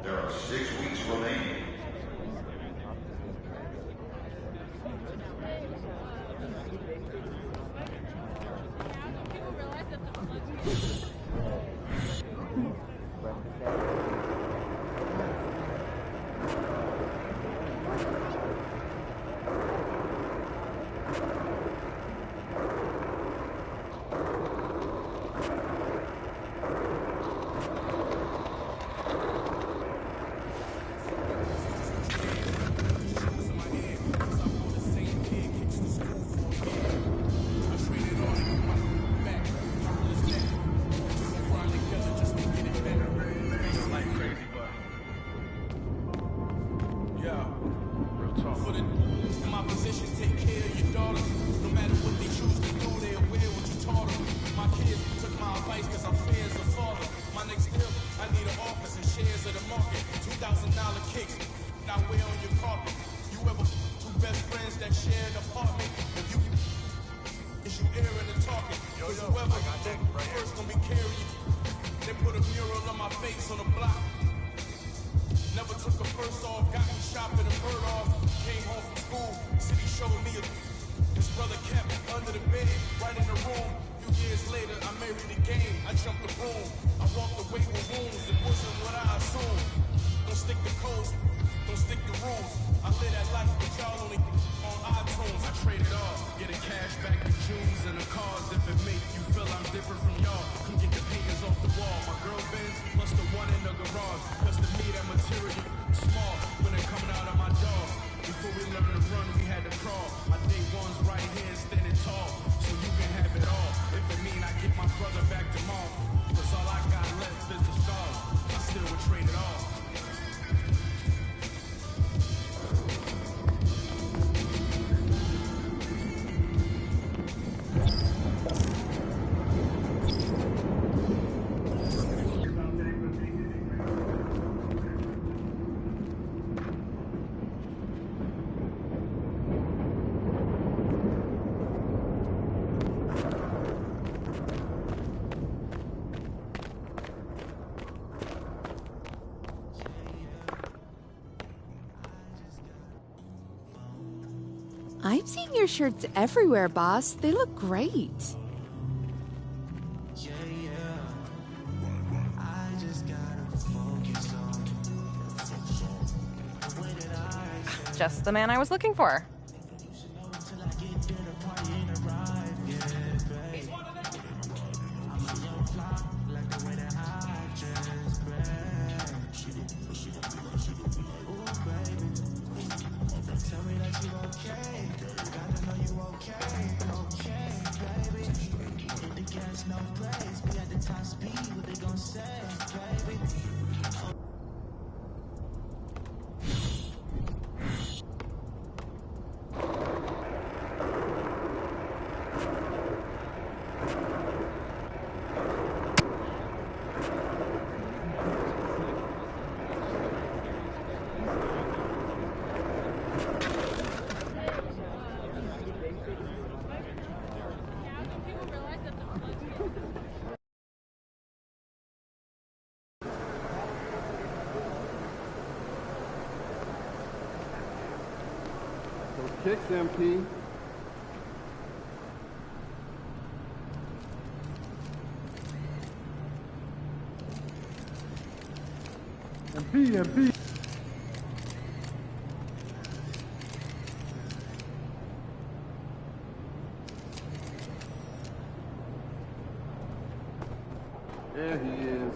There are 6 weeks remaining. I'm seeing your shirts everywhere, boss. They look great. Just the man I was looking for. Kicks, MP. MP. There he is.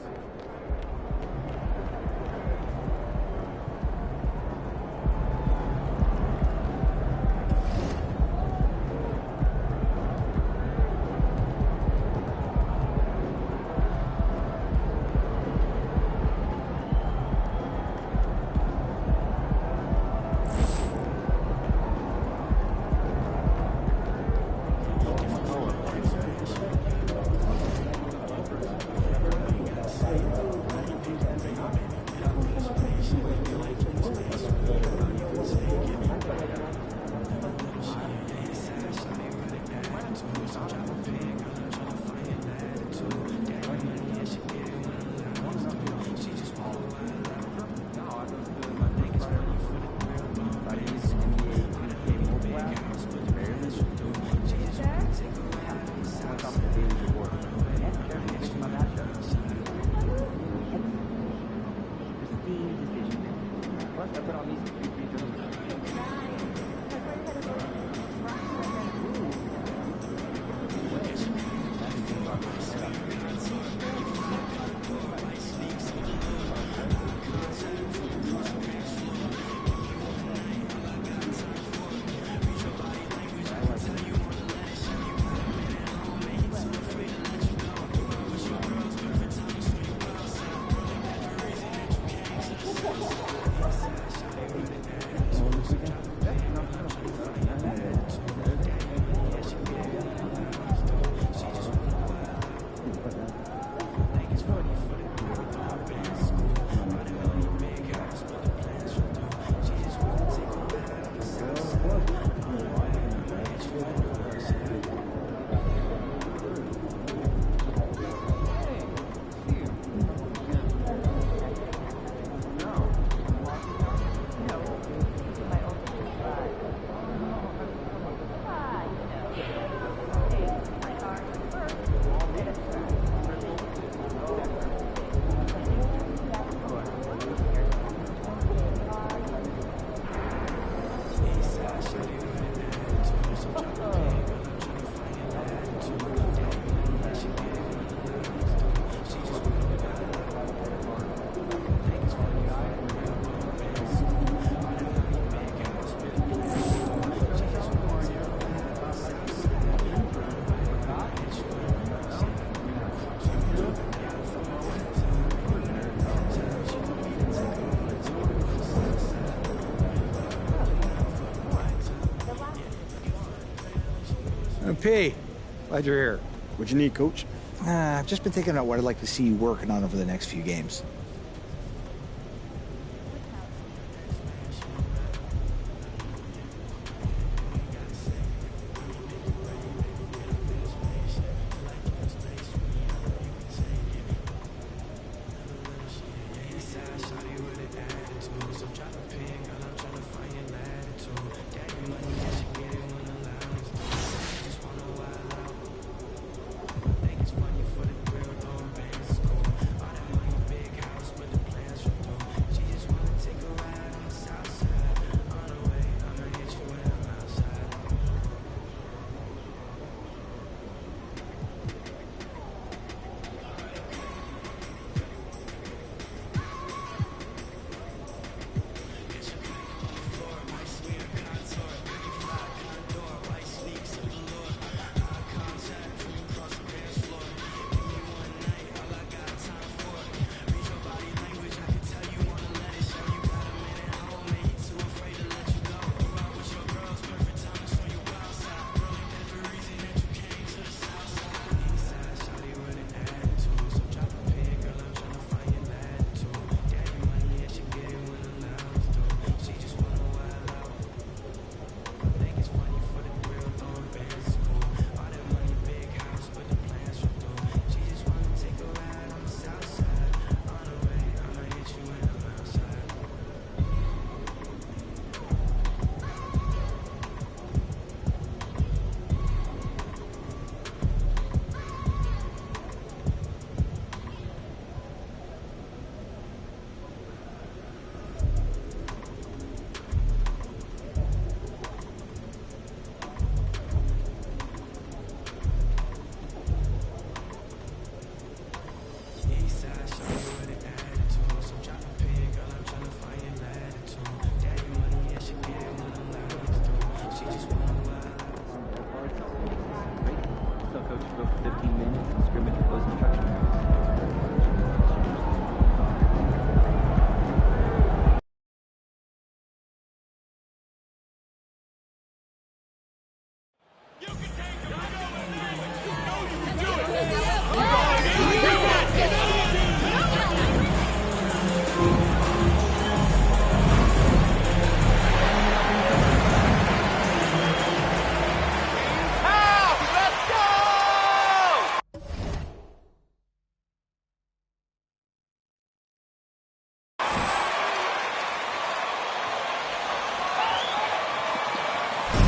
P, glad you're here. What'd you need, Coach? I've just been thinking about what I'd like to see you working on over the next few games.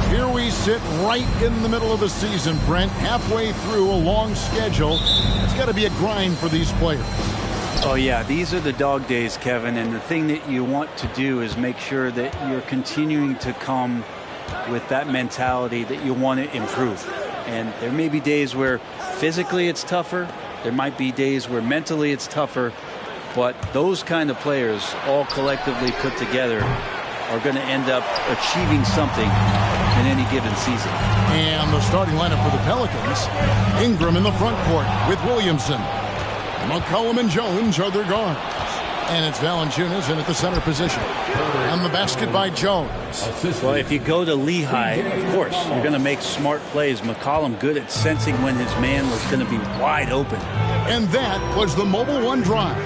Here we sit right in the middle of the season, Brent, halfway through a long schedule. It's got to be a grind for these players. Oh, yeah, these are the dog days, Kevin, and the thing that you want to do is make sure that you're continuing to come with that mentality that you want to improve. And there may be days where physically it's tougher. There might be days where mentally it's tougher. But those kind of players all collectively put together are going to end up achieving something in any given season. And the starting lineup for the Pelicans, Ingram in the front court with Williamson. McCollum and Jones are their guards. And it's Valanciunas in at the center position. And the basket by Jones. Well, if you go to Lehigh, of course, you're going to make smart plays. McCollum good at sensing when his man was going to be wide open. And that was the Mobile One drive.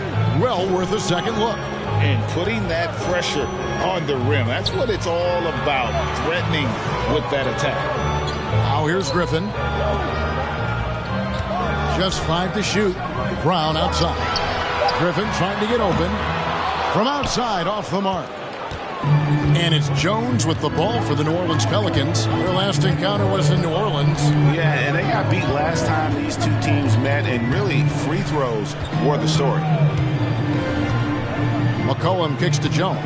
Well worth a second look. And putting that pressure on the rim. That's what it's all about, threatening with that attack. Now here's Griffin. Just 5 to shoot. Brown outside. Griffin trying to get open. From outside, off the mark. And it's Jones with the ball for the New Orleans Pelicans. Their last encounter was in New Orleans. Yeah, and they got beat last time these two teams met, and really free throws were the story. McCollum kicks to Jones.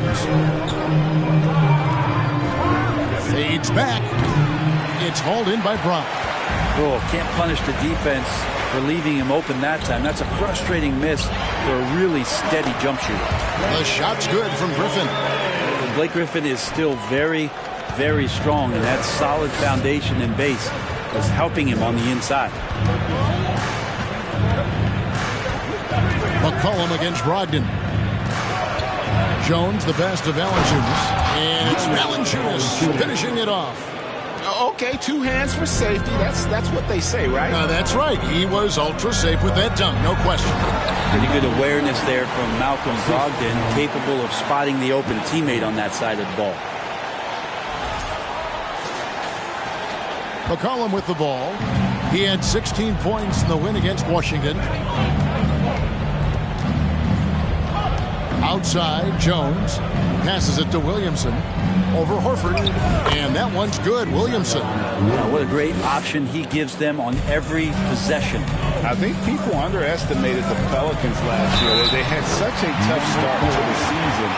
Fades back. It's hauled in by Brown. Oh, can't punish the defense for leaving him open that time. That's a frustrating miss for a really steady jump shooter. The shot's good from Griffin. Blake Griffin is still very, very strong, and that solid foundation and base is helping him on the inside. McCollum against Brogdon. Jones, the best of Valanciunas. And it's Valanciunas finishing it off. Okay, 2 hands for safety. That's what they say, right? That's right. He was ultra safe with that dunk, no question. Pretty good awareness there from Malcolm Brogdon, capable of spotting the open teammate on that side of the ball. McCollum with the ball. He had 16 points in the win against Washington. Outside, Jones passes it to Williamson. Over Horford. And that one's good. Williamson. What a great option he gives them on every possession. I think people underestimated the Pelicans last year. They had such a tough start to the season.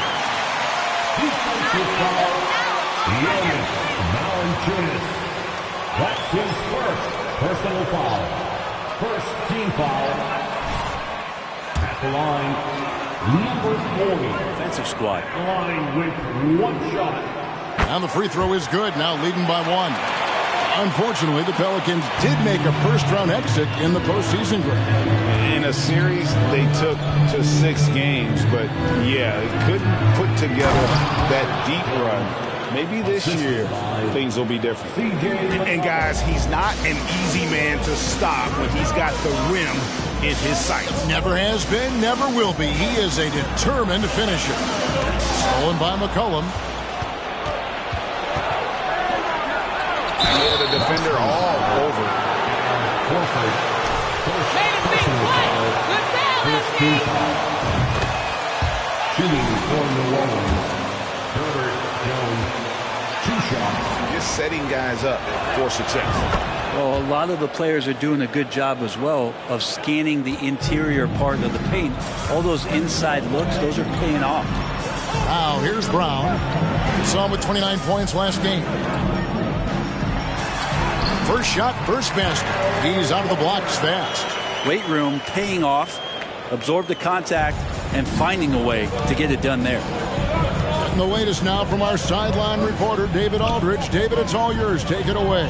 That's his first personal foul. First team foul. At the line, number 40. Defensive squad. Line with 1 shot. And the free throw is good, now leading by 1. Unfortunately, the Pelicans did make a first-round exit in the postseason game. In a series, they took to 6 games, but yeah, they couldn't put together that deep run. Maybe this year, things will be different. And guys, he's not an easy man to stop when he's got the rim in his sights. Never has been, never will be. He is a determined finisher. Stolen by McCollum. Yeah, the defender all over. Made a big play. Good foul, Shooting for New Orleans. Herbert Jones, 2 shots. Just setting guys up for success. Well, a lot of the players are doing a good job as well of scanning the interior part of the paint. All those inside looks, those are paying off. Now, here's Brown. We saw him with 29 points last game. First shot, first basket. He's out of the blocks fast. Weight room paying off, absorb the contact, and finding a way to get it done there. And the latest now from our sideline reporter, David Aldridge. David, it's all yours. Take it away.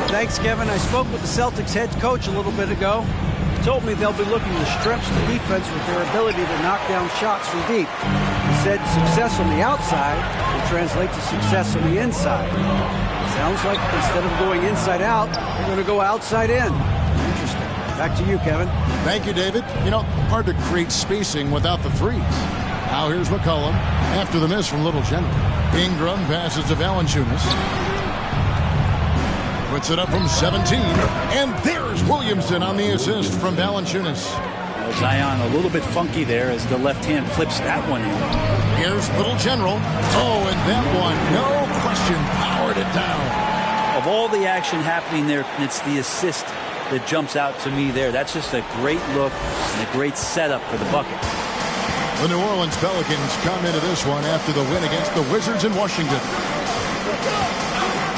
Thanks, Kevin. I spoke with the Celtics head coach a little bit ago. He told me they'll be looking to stretch the defense with their ability to knock down shots from deep. He said success on the outside will translate to success on the inside. Sounds like instead of going inside out, they're going to go outside in. Interesting. Back to you, Kevin. Thank you, David. You know, hard to create spacing without the threes. Now here's McCollum after the miss from Little General. Ingram passes to Valanciunas. Puts it up from 17. And there's Williamson on the assist from Valanciunas. Zion a little bit funky there as the left hand flips that one in. Here's Little General. Oh, and that one, no question, powered it down. Of all the action happening there, it's the assist that jumps out to me there. That's just a great look and a great setup for the bucket. The New Orleans Pelicans come into this one after the win against the Wizards in Washington.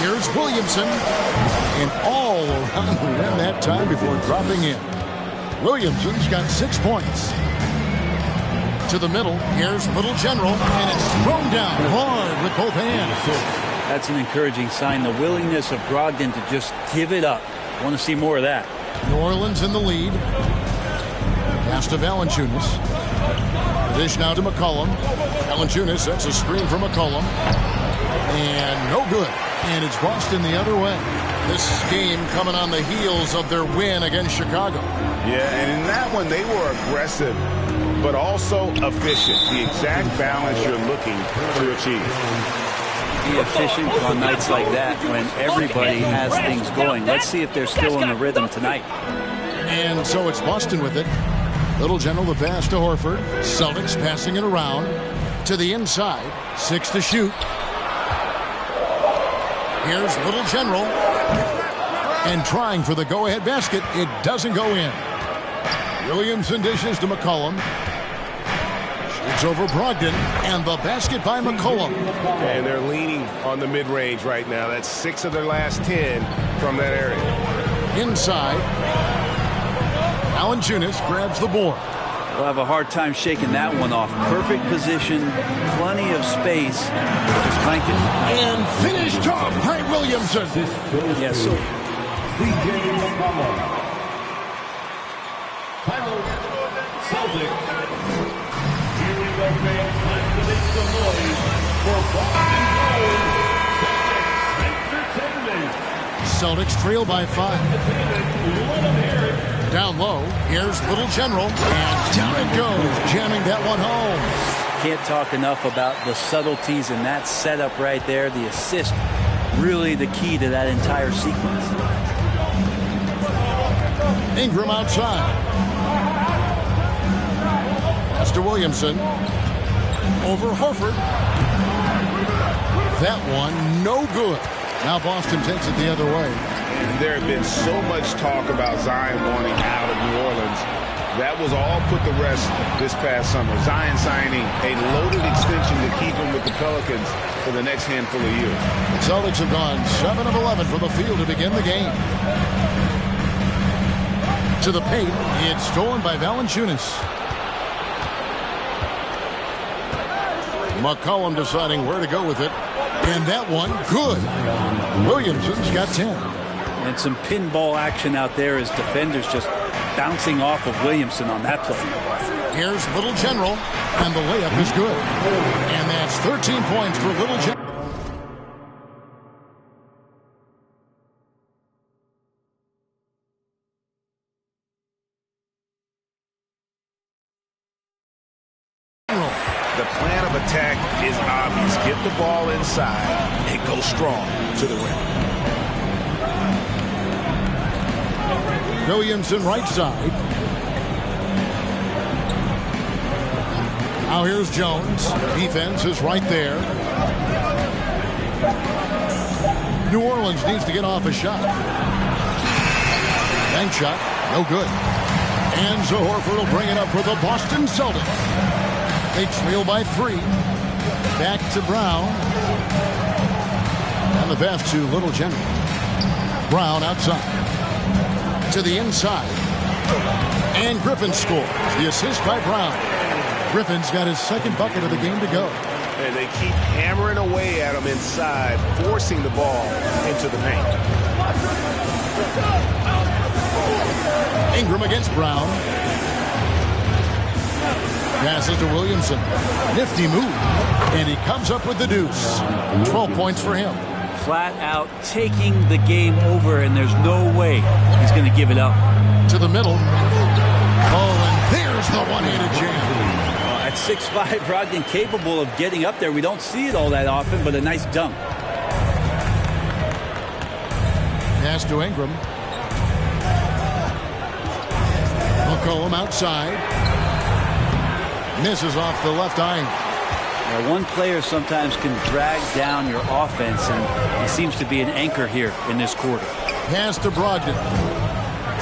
Here's Williamson, and all around the rim that time before dropping in. Williamson's got 6 points. To the middle, here's Little General, and it's thrown down hard with both hands. That's an encouraging sign, the willingness of Brogdon to just give it up. I want to see more of that. New Orleans in the lead. Pass to Valanciunas. Dish now to McCollum. Valanciunas sets a screen for McCollum. And no good. And it's Boston the other way. This game coming on the heels of their win against Chicago. Yeah, and in that one, they were aggressive, but also efficient. The exact balance you're looking to achieve. Be efficient on nights like that when everybody has things going. Let's see if they're still in the rhythm tonight. And so it's Boston with it. Little General the pass to Horford. Celtics passing it around to the inside. 6 to shoot. Here's Little General. And trying for the go-ahead basket. It doesn't go in. Williamson dishes to McCollum. Shoots over Brogdon. And the basket by McCollum. And they're leaning on the mid-range right now. That's 6 of their last 10 from that area. Inside. Valanciunas grabs the board. We'll have a hard time shaking that one off. Perfect position, plenty of space. Just crank it. And finished off by Williamson. Yes, so. Celtics. Here we go, fans. Time to make some noise for Celtics trail by 5. Down low, here's Little General, and down it goes, jamming that one home. Can't talk enough about the subtleties in that setup right there. The assist, really the key to that entire sequence. Ingram outside. Pass to Williamson. Over Horford. That one, no good. Now Boston takes it the other way. And there had been so much talk about Zion wanting out of New Orleans. That was all put to rest this past summer. Zion signing a loaded extension to keep him with the Pelicans for the next handful of years. The Celtics have gone 7 of 11 from the field to begin the game. To the paint, it's stolen by Valanciunas. McCollum deciding where to go with it. And that one, good. Williamson's got 10. And some pinball action out there as defenders just bouncing off of Williamson on that play. Here's Little General, and the layup is good. And that's 13 points for Little General. The plan of attack is obvious. Get the ball inside and go strong to the rim. Williamson right side. Now here's Jones. Defense is right there. New Orleans needs to get off a shot. Bank shot, no good. And so Horford will bring it up for the Boston Celtics. They trail by 3. Back to Brown. And the pass to Little General. Brown outside. To the inside. And Griffin scores. The assist by Brown. Griffin's got his second bucket of the game to go. And they keep hammering away at him inside, forcing the ball into the paint. Ingram against Brown. Passes to Williamson. Nifty move. And he comes up with the deuce. 12 points for him. Flat out taking the game over, and there's no way he's going to give it up. To the middle. Oh, and there's the one-handed jam. At 6'5", Brogdon capable of getting up there. We don't see it all that often, but a nice dunk. Pass to Ingram. McCollum outside. Misses off the left eye. Now, one player sometimes can drag down your offense, and he seems to be an anchor here in this quarter. Pass to Brogdon.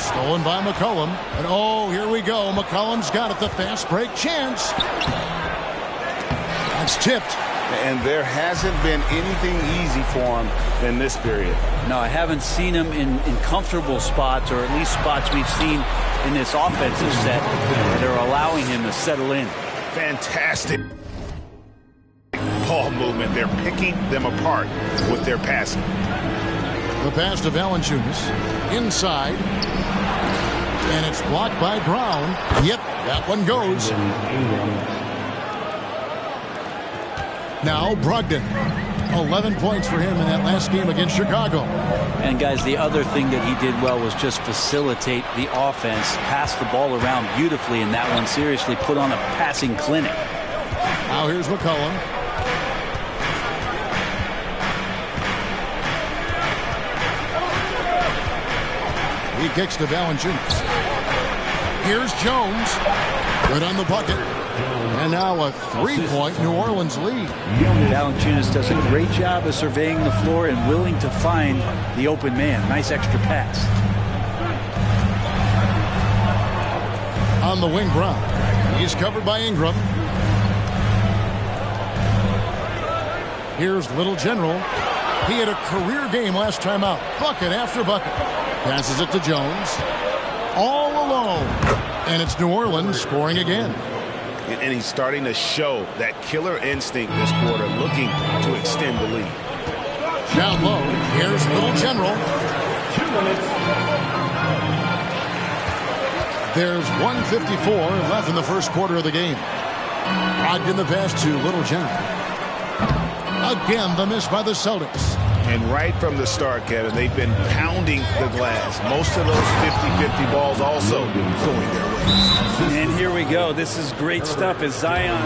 Stolen by McCollum. And oh, here we go. McCollum's got it. The fast break chance. That's tipped. And there hasn't been anything easy for him in this period. No, I haven't seen him in comfortable spots, or at least spots we've seen in this offensive set that are allowing him to settle in. Fantastic ball movement. They're picking them apart with their passing. The pass to Valanciunas. Inside. And it's blocked by Brown. Yep, that one goes. Now Brogdon. 11 points for him in that last game against Chicago. And guys, the other thing that he did well was just facilitate the offense, pass the ball around beautifully in that one. Seriously, put on a passing clinic. Now here's McCollum. He kicks to Valanciunas. Here's Jones. Good on the bucket. And now a three-point New Orleans lead. Valanciunas does a great job of surveying the floor and willing to find the open man. Nice extra pass. On the wing, Brown. He's covered by Ingram. Here's Little General. He had a career game last time out. Bucket after bucket. Passes it to Jones. All alone. And it's New Orleans scoring again. And he's starting to show that killer instinct this quarter, looking to extend the lead. Down low, here's Little General. There's 1:54 left in the first quarter of the game. Brogdon the pass to Little General. Again, the miss by the Celtics. And right from the start, Kevin, they've been pounding the glass. Most of those 50-50 balls also going their way. And here we go. This is great stuff as Zion.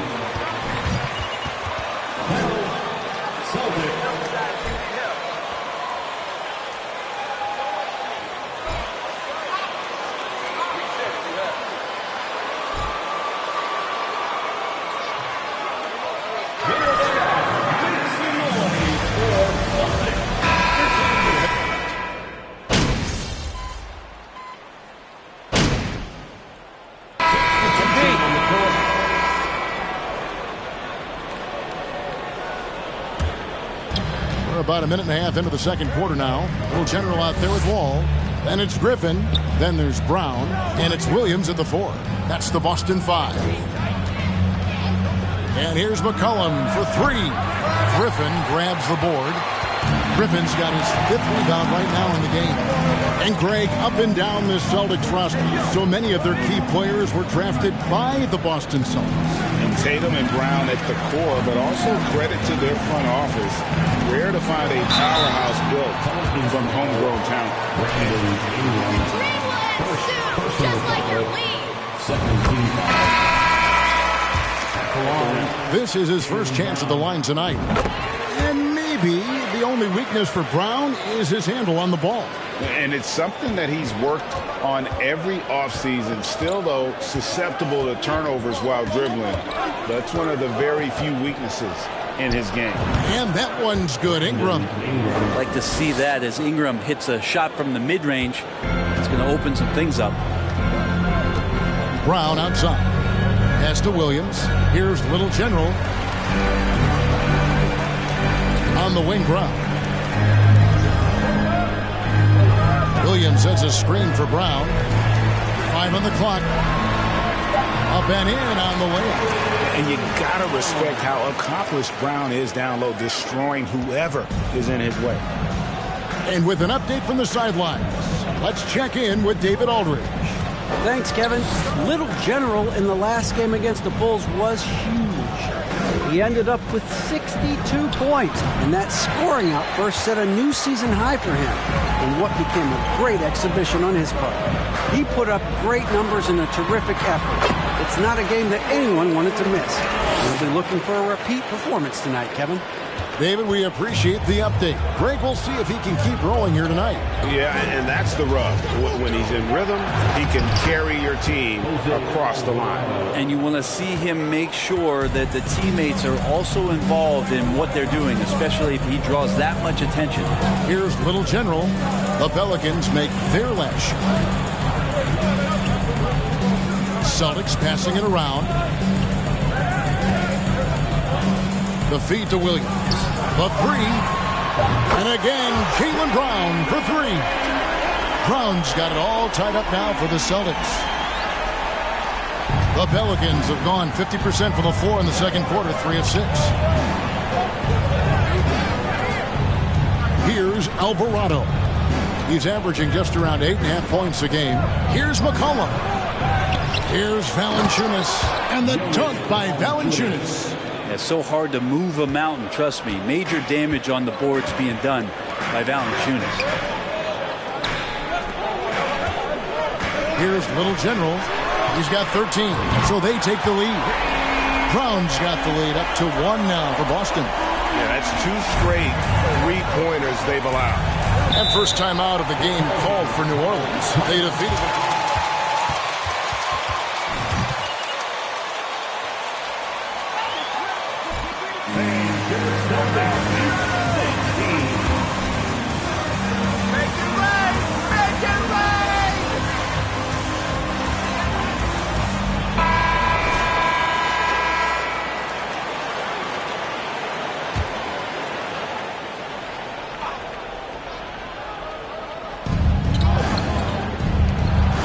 About a minute and a half into the second quarter now. Little General out there with Wall. Then it's Griffin. Then there's Brown. And it's Williams at the 4. That's the Boston 5. And here's McCollum for 3. Griffin grabs the board. Griffin's got his 5th rebound right now in the game. And Greg, up and down this Celtics roster, so many of their key players were drafted by the Boston Celtics. And Tatum and Brown at the core, but also credit to their front office. Rare to find a powerhouse built from homegrown talent. Just like your lead. This is his first chance at the line tonight. And maybe the only weakness for Brown is his handle on the ball. And it's something that he's worked on every offseason. Still, though, susceptible to turnovers while dribbling. That's one of the very few weaknesses in his game. And that one's good. Ingram. I'd like to see that as Ingram hits a shot from the mid-range. It's going to open some things up. Brown outside. Pass to Williams. Here's Little General. On the wing, Brown. Williams sets a screen for Brown. 5 on the clock. Up and in on the way. And you got to respect how accomplished Brown is down low, destroying whoever is in his way. And with an update from the sidelines, let's check in with David Aldridge. Thanks, Kevin. Little General in the last game against the Bulls was huge. He ended up with 62 points, and that scoring outburst set a new season high for him in what became a great exhibition on his part. He put up great numbers in a terrific effort. It's not a game that anyone wanted to miss. We'll be looking for a repeat performance tonight, Kevin. David, we appreciate the update. Greg, we'll see if he can keep rolling here tonight. Yeah, and that's the rub. When he's in rhythm, he can carry your team across the line. And you want to see him make sure that the teammates are also involved in what they're doing, especially if he draws that much attention. Here's Little General. The Pelicans make their last shot. Celtics passing it around. The feed to Williams. The three. And again, Jaylen Brown for three. Brown's got it all tied up now for the Celtics. The Pelicans have gone 50% for the floor in the second quarter, 3 of 6. Here's Alvarado. He's averaging just around 8.5 points a game. Here's McCollum. Here's Valanciunas. And the dunk by Valanciunas. It's so hard to move a mountain, trust me. Major damage on the boards being done by Valanciunas. Here's Little General. He's got 13, so they take the lead. Brown's got the lead up to 1 now for Boston. Yeah, that's 2 straight three-pointers they've allowed. And first time out of the game called for New Orleans. They defeated them.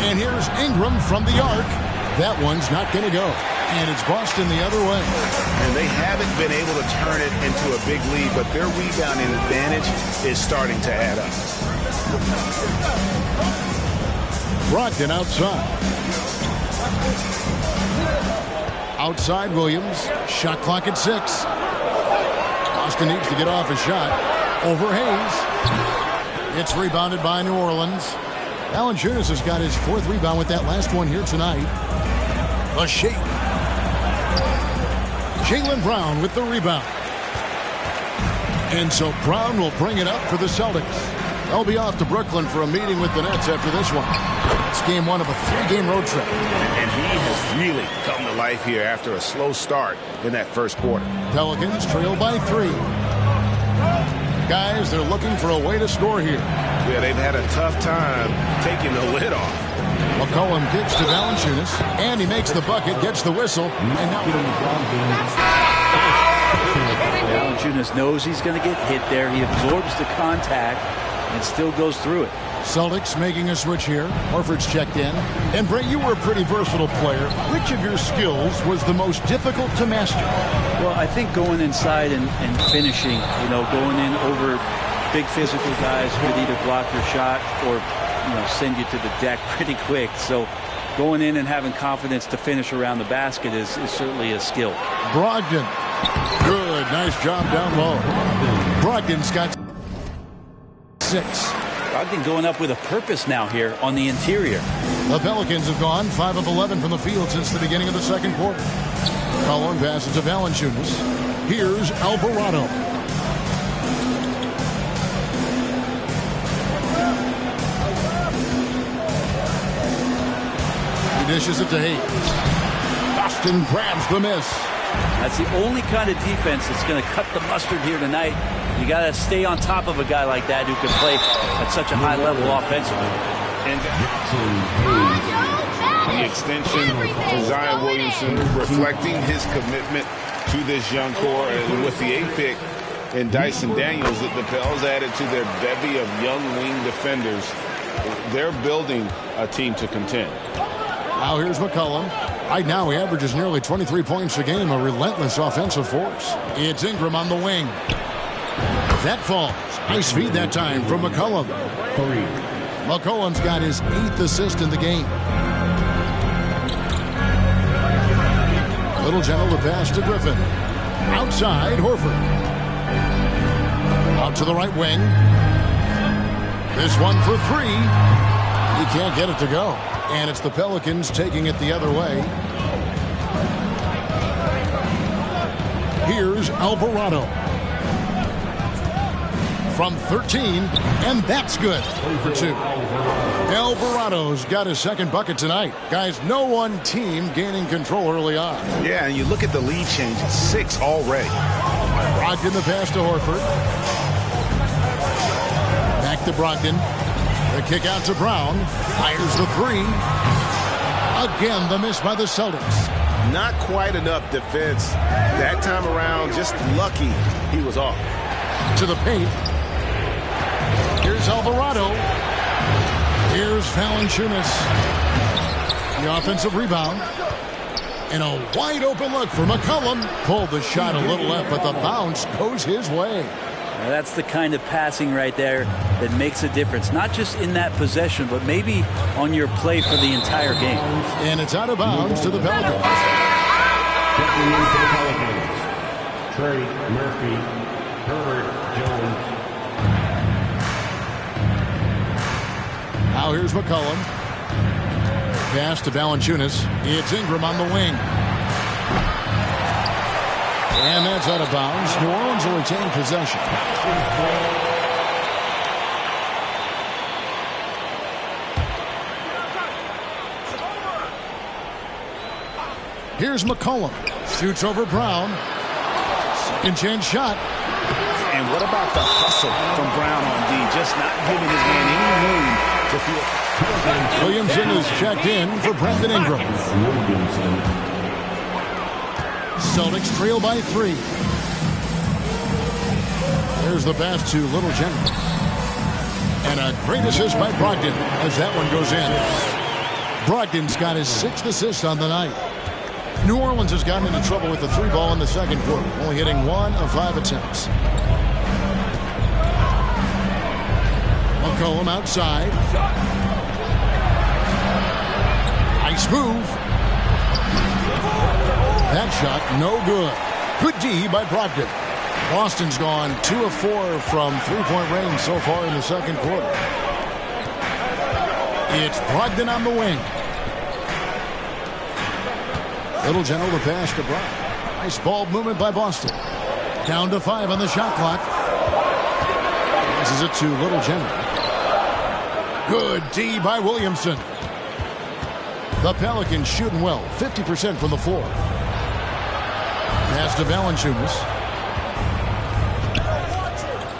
And here's Ingram from the arc. That one's not going to go. And it's Boston the other way. And they haven't been able to turn it into a big lead, but their rebounding advantage is starting to add up. Brogdon outside. Outside Williams. Shot clock at 6. Boston needs to get off a shot. Over Hayes. It's rebounded by New Orleans. Valanciunas has got his 4th rebound with that last one here tonight. A shake. Jaylen Brown with the rebound. And so Brown will bring it up for the Celtics. They'll be off to Brooklyn for a meeting with the Nets after this one. It's game 1 of a 3-game road trip. And he has really come to life here after a slow start in that first quarter. Pelicans trail by 3. Guys, they're looking for a way to score here. Yeah, they've had a tough time taking the lid off. McCollum kicks to Valanciunas, and he makes the bucket, gets the whistle, and now Valanciunas knows he's going to get hit there. He absorbs the contact and still goes through it. Celtics making a switch here. Horford's checked in. And Brett, you were a pretty versatile player. Which of your skills was the most difficult to master? Well, I think going inside and finishing, going in over big physical guys could either block your shot or, send you to the deck pretty quick. So going in and having confidence to finish around the basket is certainly a skill. Brogdon. Good. Nice job down low. Brogdon's got 6. Brogdon going up with a purpose now here on the interior. The Pelicans have gone 5 of 11 from the field since the beginning of the second quarter. Collin passes to Valanciunas. Here's Alvarado. He dishes it to Hayes. Boston grabs the miss. That's the only kind of defense that's going to cut the mustard here tonight. You got to stay on top of a guy like that who can play at such a high level offensively. And the extension for Zion Williamson reflecting his commitment to this young core. And with the 8th pick and Dyson Daniels, the Pels added to their bevy of young wing defenders. They're building a team to contend. Now here's McCollum. Right now he averages nearly 23 points a game, a relentless offensive force. It's Ingram on the wing. That falls. Nice feed that time from McCollum. McCollum's got his 8th assist in the game. Little Gentle to pass to Griffin. Outside, Horford. Out to the right wing. This one for 3. He can't get it to go. And it's the Pelicans taking it the other way. Here's Alvarado. From 13, and that's good for 2. Alvarado's got his 2nd bucket tonight. Guys, no one team gaining control early on. Yeah, and you look at the lead change, it's 6 already. Brogdon the pass to Horford. Back to Brogdon. The kick out to Brown. Fires the 3. Again, the miss by the Celtics. Not quite enough defense that time around. Just lucky he was off. To the paint. Here's Alvarado. Here's Valanciunas. The offensive rebound. And a wide open look for McCollum. Pulled the shot a little left, but the bounce goes his way. Now that's the kind of passing right there that makes a difference. Not just in that possession, but maybe on your play for the entire game. And it's out of bounds to the Pelicans. Checking in for the Pelicans. Trey Murphy, Herbert Jones. Now here's McCollum. Pass to Valanciunas. It's Ingram on the wing. And that's out of bounds. New Orleans will retain possession. Here's McCollum. Shoots over Brown. Second chance shot. And what about the hustle from Brown on D? Just not giving his man any room to feel. Williamson is checked in for Brandon Ingram. Celtics trail by 3. There's the pass to Little General. And a great assist by Brogdon as that one goes in. Brogdon's got his 6th assist on the night. New Orleans has gotten into trouble with the 3 ball in the second quarter, only hitting 1 of 5 attempts. McCollum outside. Nice move. That shot, no good. Good D by Brogdon. Boston's gone 2 of 4 from 3-point range so far in the second quarter. It's Brogdon on the wing. Little General the pass to Brown. Nice ball movement by Boston. Down to 5 on the shot clock. Passes it to Little General. Good D by Williamson. The Pelicans shooting well, 50% from the floor. Pass to Valanciunas.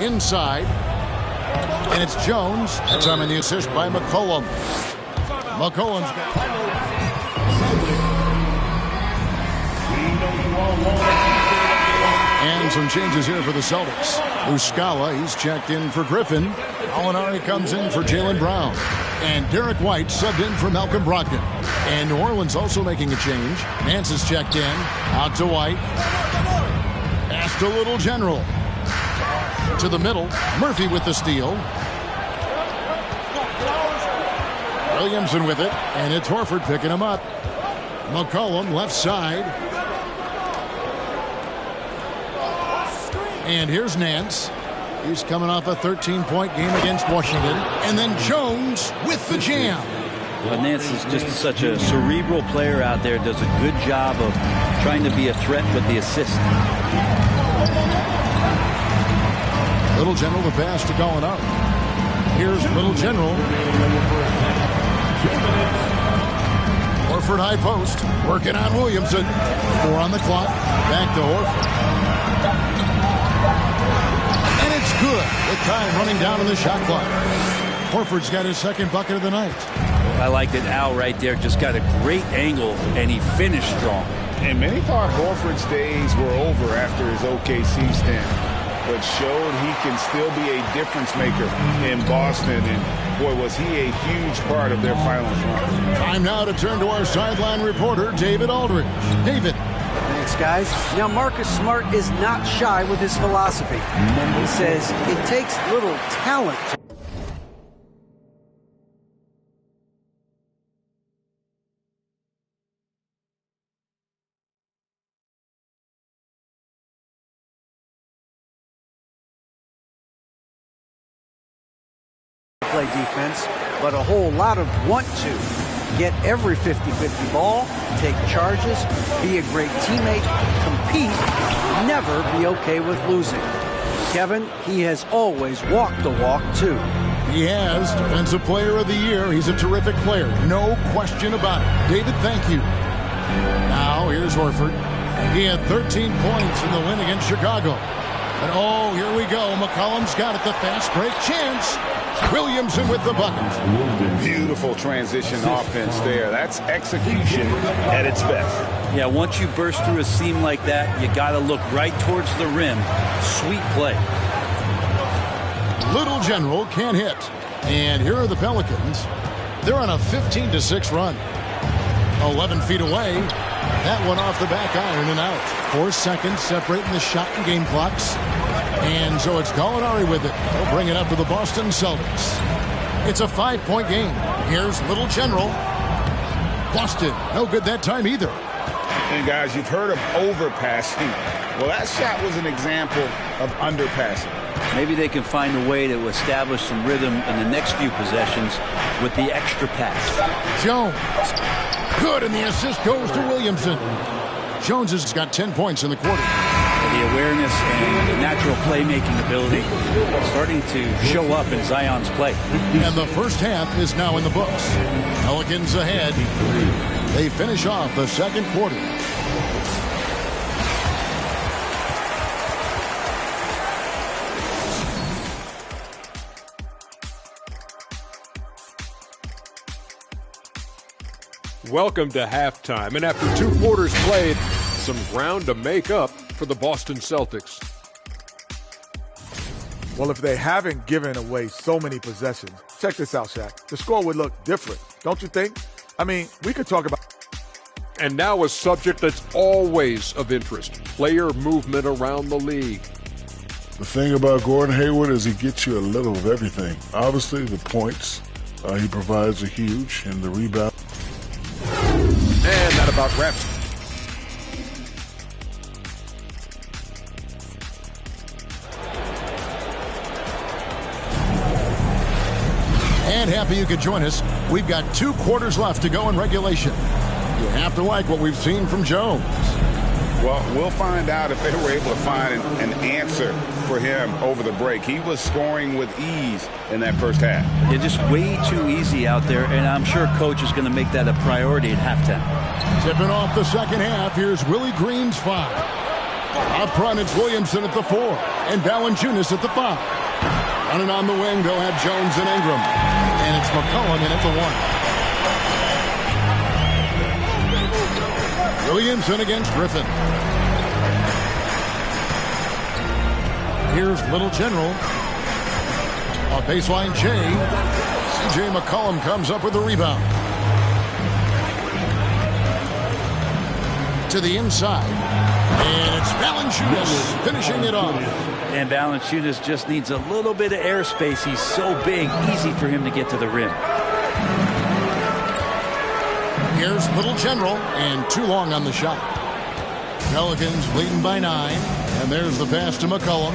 Inside. And it's Jones. That time in the assist by McCollum. McCollum's got... And some changes here for the Celtics. Muscala, he's checked in for Griffin. Alinari comes in for Jaylen Brown. And Derek White subbed in for Malcolm Brogdon. And New Orleans also making a change. Nance is checked in. Out to White. Pass to Little General. To the middle. Murphy with the steal. Williamson with it. And it's Horford picking him up. McCollum left side. And here's Nance. He's coming off a 13-point game against Washington. And then Jones with the jam. Well, Nance is just such a cerebral player out there. Does a good job of trying to be a threat with the assist. Little General the pass to Gallinari. Here's Little General. Horford high post. Working on Williamson. 4 on the clock. Back to Horford. And it's good. The time running down on the shot clock. Horford's got his 2nd bucket of the night. I like that Al right there just got a great angle, and he finished strong. And many thought Horford's days were over after his OKC stint, but showed he can still be a difference maker in Boston. And boy, was he a huge part of their finals run. Time now to turn to our sideline reporter, David Aldridge. David. Thanks, guys. Now, Marcus Smart is not shy with his philosophy. He says it takes little talent to play defense, but a whole lot of want to. Get every 50-50 ball, take charges, be a great teammate, compete, never be okay with losing. Kevin, he has always walked the walk, too. He has. Defensive Player of the Year. He's a terrific player. No question about it. David, thank you. Now, here's Horford. He had 13 points in the win against Chicago. And oh, here we go. McCollum's got it. The fast break chance. Williamson with the bucket. Beautiful transition offense there. That's execution at its best. Yeah, once you burst through a seam like that, you got to look right towards the rim. Sweet play. Little General can't hit. And here are the Pelicans. They're on a 15-6 run. 11 feet away. That one off the back iron and out. 4 seconds separating the shot and game clocks. And so it's Gallinari with it. They'll bring it up to the Boston Celtics. It's a 5-point game. Here's Little General. Boston, no good that time either. And guys, you've heard of overpassing. Well, that shot was an example of underpassing. Maybe they can find a way to establish some rhythm in the next few possessions with the extra pass. Jones. Good, and the assist goes to Williamson. Jones has got 10 points in the quarter. The awareness and the natural playmaking ability starting to show up in Zion's play. And the first half is now in the books. Pelicans ahead. They finish off the second quarter. Welcome to halftime, and after 2 quarters played, some ground to make up for the Boston Celtics. Well, if they haven't given away so many possessions, check this out, Shaq. The score would look different, don't you think? I mean, we could talk about... And now a subject that's always of interest, player movement around the league. The thing about Gordon Hayward is he gets you a little of everything. Obviously, the points he provides are huge, and the rebound. And that about wraps. And happy you could join us. We've got 2 quarters left to go in regulation. You have to like what we've seen from Jones. Well, we'll find out if they were able to find an answer for him over the break. He was scoring with ease in that first half. Yeah, just way too easy out there, and I'm sure Coach is going to make that a priority at halftime. Tipping off the second half, here's Willie Green's 5. Up front, it's Williamson at the 4, and Valanciunas at the 5. Running on the wing, they'll have Jones and Ingram. And it's McCollum in at the 1. Williamson against Griffin. Here's Little General. A baseline J. C.J. McCollum comes up with the rebound. To the inside. And it's Valanciunas finishing it off. And Valanciunas just needs a little bit of airspace. He's so big, easy for him to get to the rim. Here's Little General, and too long on the shot. Pelicans leading by 9, and there's the pass to McCollum.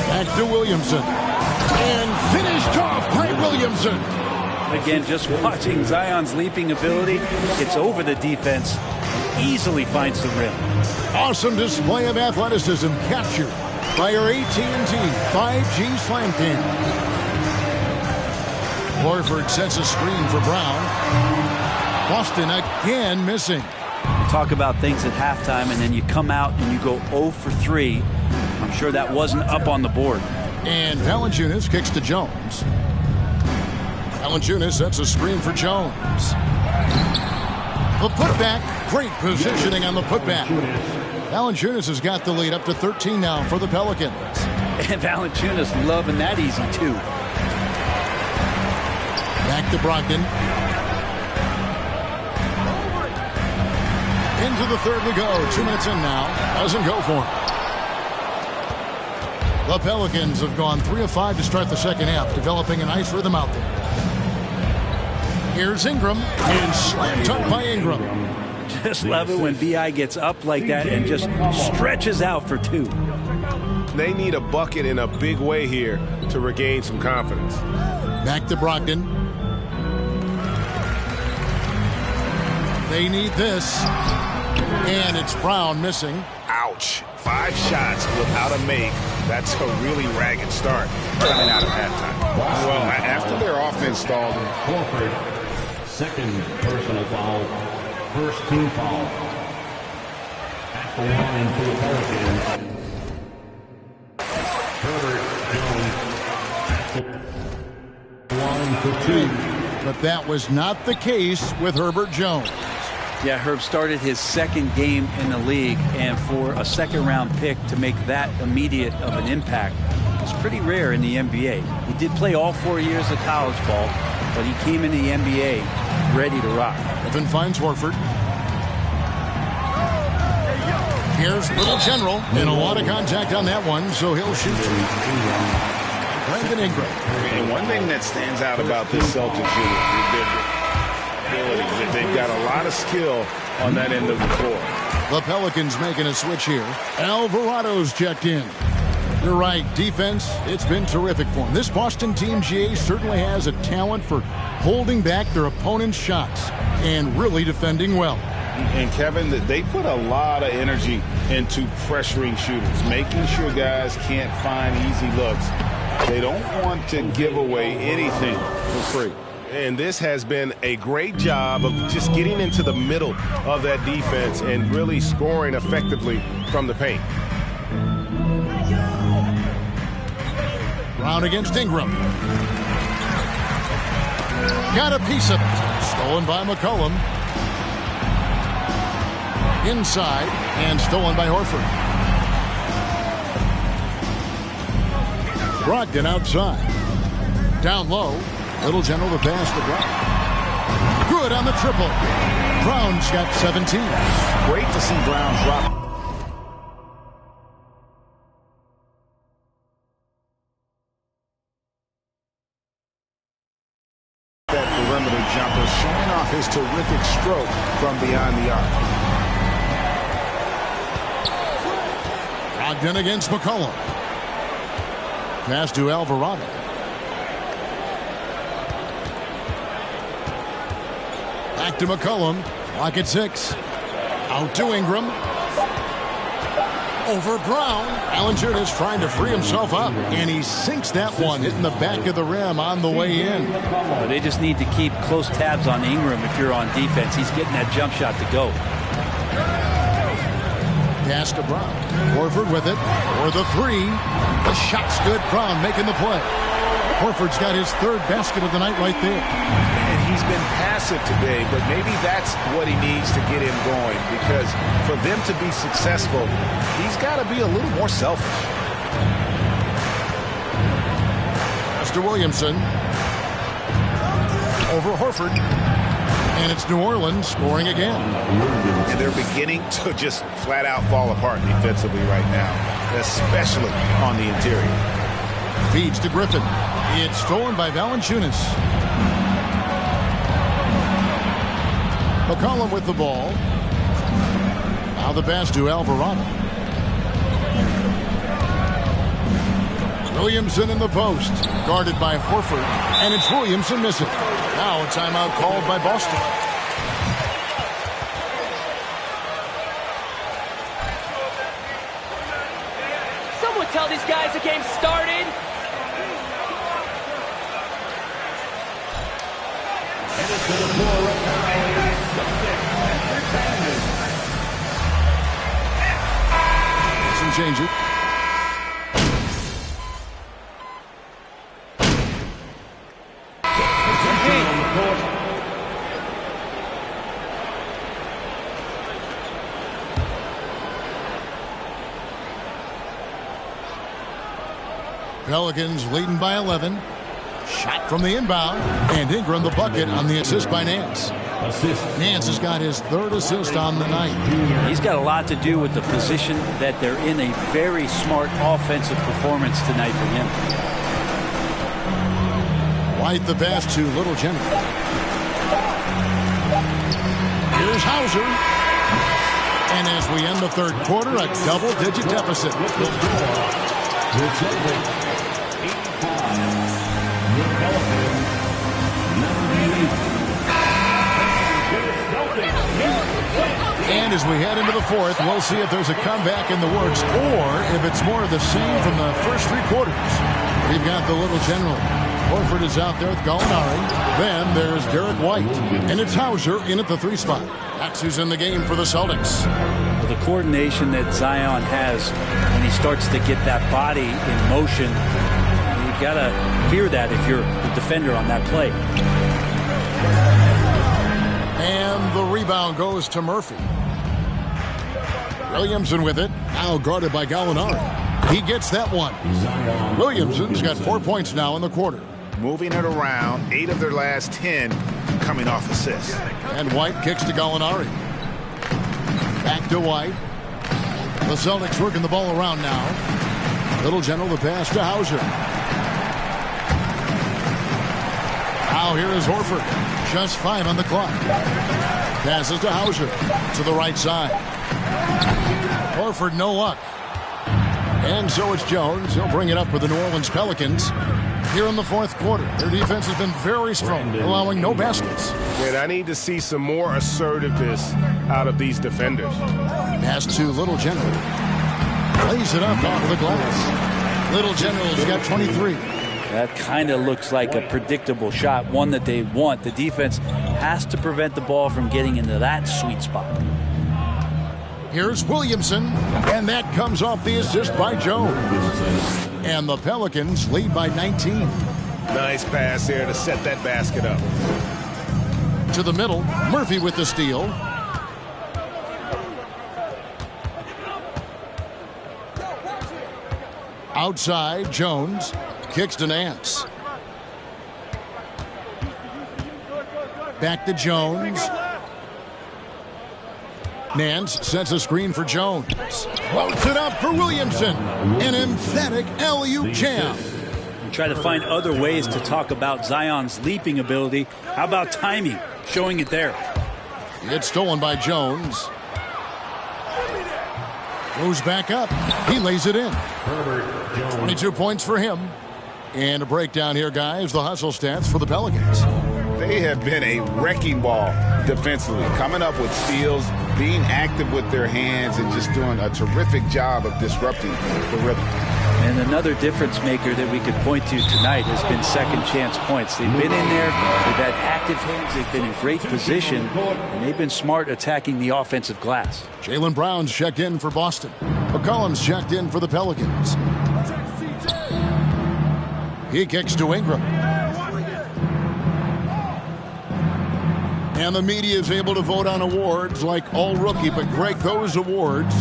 Back to Williamson. And finished off by Williamson. Again, just watching Zion's leaping ability. It's over the defense. Easily finds the rim. Awesome display of athleticism captured by our AT&T 5G Slam Cam. Horford sets a screen for Brown. Boston again missing. You talk about things at halftime, and then you come out and you go 0 for 3. I'm sure that wasn't up on the board. And Valanciunas kicks to Jones. Valanciunas sets a screen for Jones. The putback. Great positioning on the putback. Valanciunas has got the lead up to 13 now for the Pelicans. And Valanciunas loving that easy, too. Back to Brogdon. Into the third we go. 2 minutes in now. Doesn't go for him. The Pelicans have gone 3 of 5 to start the second half, developing a nice rhythm out there. Here's Ingram, and slam dunk by Ingram. Just love it when B.I. gets up like that and just stretches out for 2. They need a bucket in a big way here to regain some confidence. Back to Brogdon. They need this. And it's Brown missing. Ouch. 5 shots without a make. That's a really ragged start coming out of halftime. Well, after their offense stalled. Horford, second personal foul, first team foul. At the line for the Pelicans. Herbert, Jones, But that was not the case with Herbert Jones. Yeah, Herb started his second game in the league, and for a second-round pick to make that immediate of an impact is pretty rare in the NBA. He did play all 4 years of college ball, but he came in the NBA ready to rock. Griffin finds Horford. Here's Little General, and a lot of contact on that one, so he'll shoot. Brandon Ingram. And one thing that stands out about this Celtics unit is their ability. They've got a lot of skill on that end of the floor. The Pelicans making a switch here. Alvarado's checked in. You're right, defense, it's been terrific for him. This Boston team, GA, certainly has a talent for holding back their opponent's shots and really defending well. And Kevin, they put a lot of energy into pressuring shooters, making sure guys can't find easy looks. They don't want to give away anything for free. And this has been a great job of just getting into the middle of that defense and really scoring effectively from the paint. Brown against Ingram. Got a piece of it. Stolen by McCollum. Inside and stolen by Horford. Brogdon outside. Down low. Little General to pass to Brown. Good on the triple. Brown's got 17. Great to see Brown drop. That perimeter jumper showing off his terrific stroke from beyond the arc. Brogdon against McCollum. Pass to Alvarado. Back to McCollum. Clock at 6. Out to Ingram. Over Brown. Valanciunas trying to free himself up. And he sinks that one, hitting the back of the rim on the way in. Well, they just need to keep close tabs on Ingram if you're on defense. He's getting that jump shot to go. Pass to Brown. Horford with it for the 3. The shot's good. Brown making the play. Horford's got his 3rd basket of the night right there. And he's been passive today, but maybe that's what he needs to get him going, because for them to be successful, he's got to be a little more selfish. Pass to Williamson. Over Horford. And it's New Orleans scoring again. And they're beginning to just flat out fall apart defensively right now, especially on the interior. Feeds to Griffin. It's stolen by Valanciunas. McCollum with the ball. Now the pass to Alvarado. Williamson in the post. Guarded by Horford. And it's Williamson missing. Now a timeout called by Boston. Someone tell these guys the game started. Headed to the floor right now. Doesn't change it. Pelicans leading by 11. Shot from the inbound. And Ingram the bucket on the assist by Nance. Nance has got his 3rd assist on the night. He's got a lot to do with the position that they're in. A very smart offensive performance tonight for him. White the pass to Little General. Here's Hauser. And as we end the 3rd quarter, a double-digit deficit. And as we head into the 4th, we'll see if there's a comeback in the works or if it's more of the same from the first 3 quarters. We've got the Little General. Horford is out there with Gallinari. Then there's Derek White. And it's Hauser in at the 3 spot. That's who's in the game for the Celtics. Well, the coordination that Zion has when he starts to get that body in motion, you got to fear that if you're the defender on that play. And the rebound goes to Murphy. Williamson with it. Now guarded by Gallinari. He gets that one. Williamson's got 4 points now in the quarter. Moving it around, 8 of their last 10 coming off assists. And White kicks to Gallinari. Back to White. The Celtics working the ball around now. Little General the pass to Hauser. Now here is Horford. Just 5 on the clock. Passes to Hauser to the right side. Horford no luck. And so it's Jones. He'll bring it up for the New Orleans Pelicans here in the fourth quarter. Their defense has been very strong, allowing no baskets. And I need to see some more assertiveness out of these defenders. Pass to Little General. Lays it up off the glass. Little General's got 23. That kind of looks like a predictable shot, one that they want. The defense has to prevent the ball from getting into that sweet spot. Here's Williamson, and that comes off the assist by Jones. And the Pelicans lead by 19. Nice pass there to set that basket up. To the middle, Murphy with the steal. Outside, Jones kicks to Nance. Back to Jones. Nance sets a screen for Jones. Floats it up for Williamson. An emphatic alley-oop jam. You try to find other ways to talk about Zion's leaping ability. How about timing? Showing it there. It's stolen by Jones. Goes back up. He lays it in. 22 points for him. And a breakdown here, guys. The hustle stats for the Pelicans. They have been a wrecking ball defensively, coming up with steals, being active with their hands, and just doing a terrific job of disrupting the rhythm. And another difference maker that we could point to tonight has been second chance points. They've been in there, they've had active hands, they've been in great position, and they've been smart attacking the offensive glass. Jaylen Brown's checked in for Boston. McCollum's checked in for the Pelicans. He kicks to Ingram. And the media is able to vote on awards like All Rookie, but Greg, those awards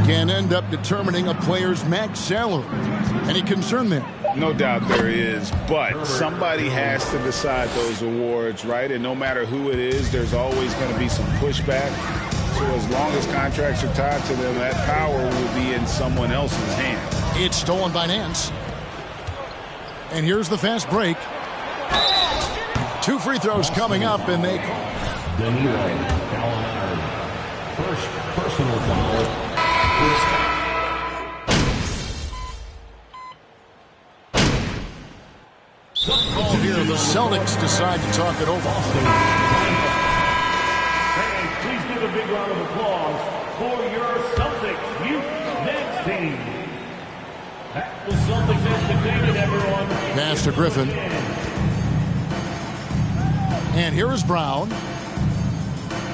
can end up determining a player's max salary. Any concern there? No doubt there is, but somebody has to decide those awards, right? And no matter who it is, there's always going to be some pushback. So as long as contracts are tied to them, that power will be in someone else's hands. It's stolen by Nance. And here's the fast break. 2 free throws coming up, and they call. First personal foul. Ball here, the Celtics decide to talk it over. And please give a big round of applause for your Celtics youth next team. The Celtics have defeated everyone. Pass to Griffin. And here is Brown.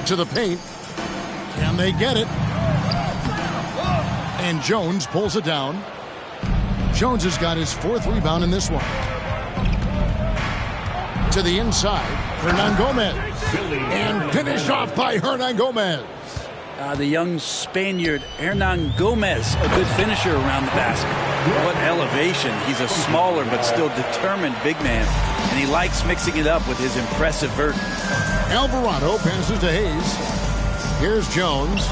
To the paint. Can they get it? And Jones pulls it down. Jones has got his 4th rebound in this one. To the inside, Hernan Gomez. And finished off by Hernan Gomez. The young Spaniard, Hernan Gomez, a good finisher around the basket. What elevation. He's a smaller but still determined big man. And he likes mixing it up with his impressive vert. Alvarado passes to Hayes. Here's Jones.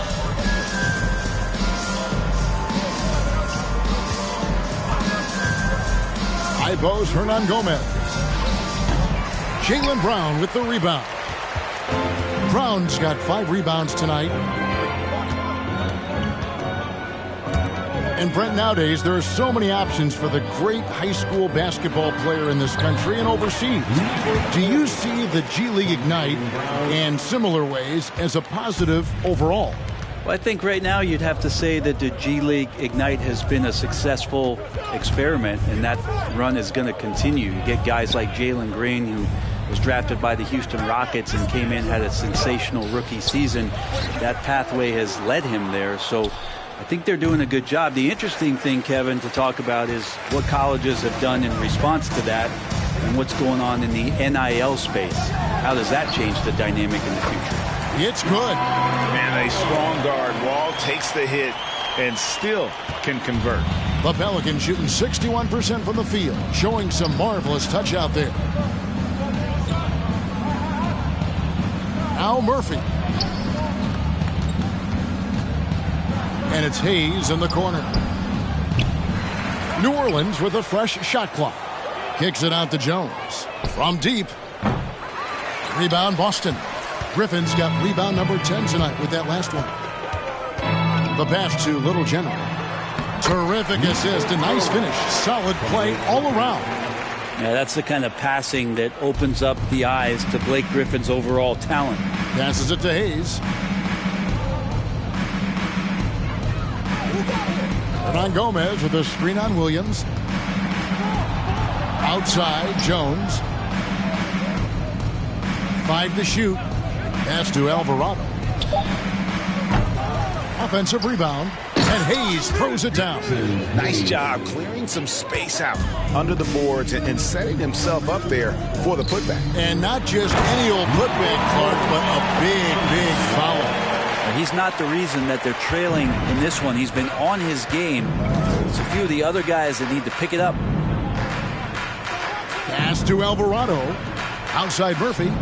High post, Hernan Gomez. Jaylen Brown with the rebound. Brown's got 5 rebounds tonight. And Brent, nowadays, there are so many options for the great high school basketball player in this country and overseas. Do you see the G League Ignite in similar ways as a positive overall? Well, I think right now you'd have to say that the G League Ignite has been a successful experiment, and that run is going to continue. You get guys like Jalen Green, who was drafted by the Houston Rockets and came in, had a sensational rookie season. That pathway has led him there. So I think they're doing a good job. The interesting thing, Kevin, to talk about is what colleges have done in response to that and what's going on in the NIL space. How does that change the dynamic in the future? It's good. Man, a strong guard. Wall takes the hit and still can convert. The Pelicans shooting 61% from the field, showing some marvelous touch out there. Al Murphy. And it's Hayes in the corner. New Orleans with a fresh shot clock. Kicks it out to Jones. From deep. Rebound Boston. Griffin's got rebound number 10 tonight with that last one. The pass to Little General. Terrific assist. A nice finish. Solid play all around. Yeah, that's the kind of passing that opens up the eyes to Blake Griffin's overall talent. Passes it to Hayes. Hernan Gomez with a screen on Williams. Outside, Jones. 5 to shoot. Pass to Alvarado. Offensive rebound. And Hayes throws it down. Nice job clearing some space out under the boards and setting himself up there for the putback. And not just any old putback, Clark, but a big foul. He's not the reason that they're trailing in this one. He's been on his game. It's a few of the other guys that need to pick it up. Pass to Alvarado. Outside Murphy.